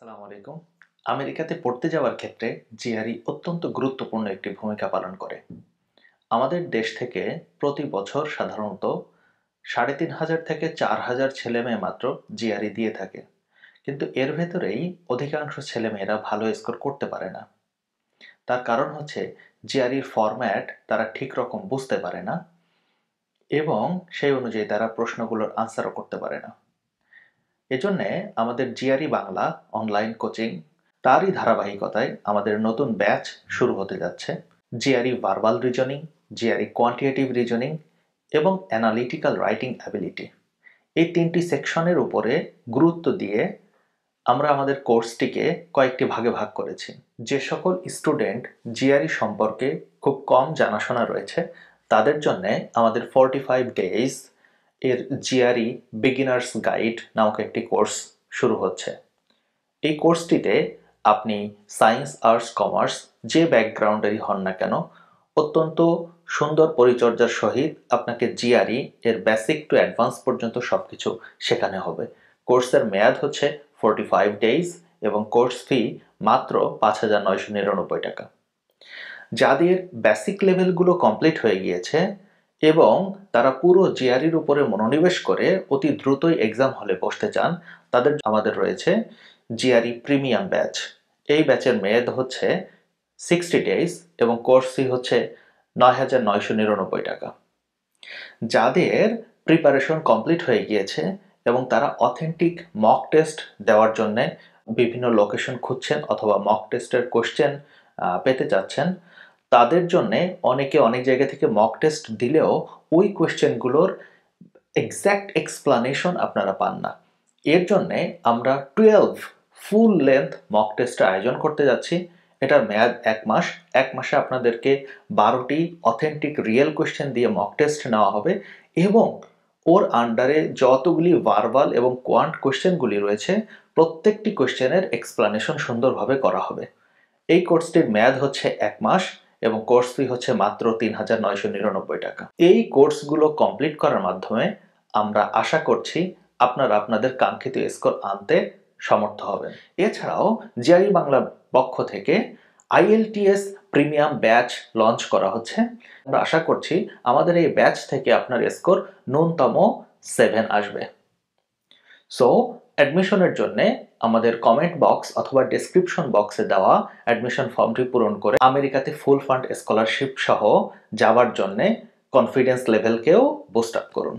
আসসালামু আলাইকুম। আমেরিকাতে পড়তে যাওয়ার ক্ষেত্রে জিআরই অত্যন্ত গুরুত্বপূর্ণ একটি ভূমিকা পালন করে। আমাদের দেশ থেকে প্রতি বছর সাধারণত ৩,৫০০ থেকে ৪,০০০ ছেলেমেয়ে মাত্র জিআরই দিয়ে থাকে। কিন্তু এর ভেতরেই অধিকাংশ ছেলেমেয়েরা ভালো স্কোর করতে পারে না। তার কারণ হচ্ছে জিআরইর ফরম্যাট তারা ঠিক রকম বুঝতে পারে না এবং সেই অনুযায়ী তারা প্রশ্নগুলোর আনসারও করতে পারে না। এজন্যে আমাদের জিআরই বাংলা অনলাইন কোচিং তারই ধারাবাহিকতায় আমাদের নতুন ব্যাচ শুরু হতে যাচ্ছে। GRE verbal reasoning, GRE quantitative reasoning এবং অ্যানালিটিক্যাল রাইটিং অ্যাবিলিটি, এই ৩টি সেকশনের উপরে গুরুত্ব দিয়ে আমরা আমাদের কোর্সটিকে কয়েকটি ভাগে ভাগ করেছি। যে সকল স্টুডেন্ট জিআরই সম্পর্কে খুব কম জানাশোনা রয়েছে তাদের জন্যে আমাদের 45 ডেজ এর জিআরই বিগিনার্স গাইড নামক একটি কোর্স শুরু হচ্ছে। এই কোর্সটিতে আপনি সায়েন্স, আর্টস, কমার্স যে ব্যাকগ্রাউন্ডেরই হন না কেন অত্যন্ত সুন্দর পরিচর্যার সহিত আপনাকে জিআরই এর বেসিক টু অ্যাডভান্স পর্যন্ত সবকিছু শেখানো হবে। কোর্সের মেয়াদ হচ্ছে 45 ডেজ এবং কোর্স ফি মাত্র ৫,৯৯৯ টাকা। যাদের বেসিক লেভেলগুলো কমপ্লিট হয়ে গিয়েছে এবং তারা পুরো জিআরইর উপরে মনোনিবেশ করে অতি দ্রুতই এক্সাম হলে বসতে চান, তাদের আমাদের রয়েছে জিআরই প্রিমিয়াম ব্যাচ। এই ব্যাচের মেয়াদ হচ্ছে 60 ডেজ এবং কোর্স ফি হচ্ছে ৯,৯৯৯ টাকা। যাদের প্রিপারেশন কমপ্লিট হয়ে গিয়েছে এবং তারা অথেন্টিক মক টেস্ট দেওয়ার জন্যে বিভিন্ন লোকেশন খুঁজছেন অথবা মক টেস্টের কোশ্চেন পেতে চাচ্ছেন, তাদের জন্যে অনেকে অনেক জায়গা থেকে মক টেস্ট দিলেও ওই কোশ্চেনগুলোর এক্স্যাক্ট এক্সপ্লানেশন আপনারা পান না। এর জন্যে আমরা 12 ফুল লেন্থ মক টেস্টের আয়োজন করতে যাচ্ছি। এটার মেয়াদ 1 মাস। 1 মাসে আপনাদেরকে 12টি অথেন্টিক রিয়েল কোশ্চেন দিয়ে মক টেস্ট নেওয়া হবে এবং ওর আন্ডারে যতগুলি ভার্বাল এবং কোয়ান্ট কোশ্চেনগুলি রয়েছে প্রত্যেকটি কোশ্চেনের এক্সপ্লানেশন সুন্দরভাবে করা হবে। এই কোর্সটির মেয়াদ হচ্ছে 1 মাস এবং কোর্স ফি হচ্ছে মাত্র ৩,৯৯৯ টাকা। এই কোর্সগুলো কমপ্লিট করার মাধ্যমে আমরা আশা করছি আপনারা আপনাদের কাঙ্ক্ষিত স্কোর আনতে সমর্থ হবেন। এছাড়াও জিআরই বাংলার পক্ষ থেকে আইএলটিএস প্রিমিয়াম ব্যাচ লঞ্চ করা হচ্ছে। আমরা আশা করছি আমাদের এই ব্যাচ থেকে আপনার স্কোর ন্যূনতম 7 আসবে। সো অ্যাডমিশনের জন্য আমাদের কমেন্ট বক্স অথবা ডেসক্রিপশন বক্সে দেওয়া অ্যাডমিশন ফর্মটি পূরণ করে আমেরিকাতে ফুল ফান্ড স্কলারশিপ সহ যাওয়ার জন্য কনফিডেন্স লেভেলকেও বুস্ট আপ করুন।